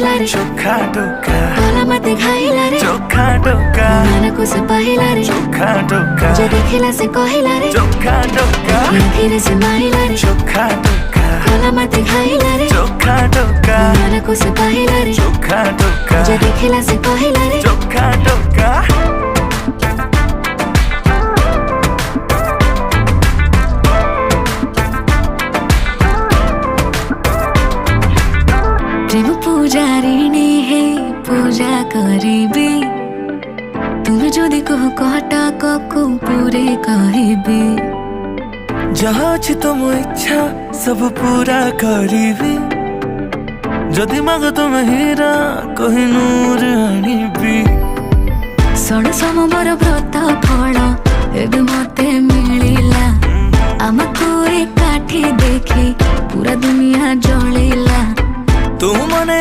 पहिला रे चोखा टोका गला मते घाइला रे चोखा टोका मन को से पहिला रे चोखा टोका जे देखिला से कहिला रे चोखा टोका धीरे से माइला रे चोखा टोका गला मते घाइला रे चोखा टोका मन को से पहिला रे चोखा टोका जे देखिला से कहिला रे चोखा टोका प्रेम पूजारिणी हे पूजा करिबी तुम जदि कह कहटा कको पूरे कहबी जहाँ अछि तुम इच्छा सब पूरा करिबी जदि माग तुम हीरा कोहिनूर आनिबी षोड़ सोमवार व्रत फल एबे मते मिलिला आमको एकाठी देखी पूरा दुनिया जलिला तू मने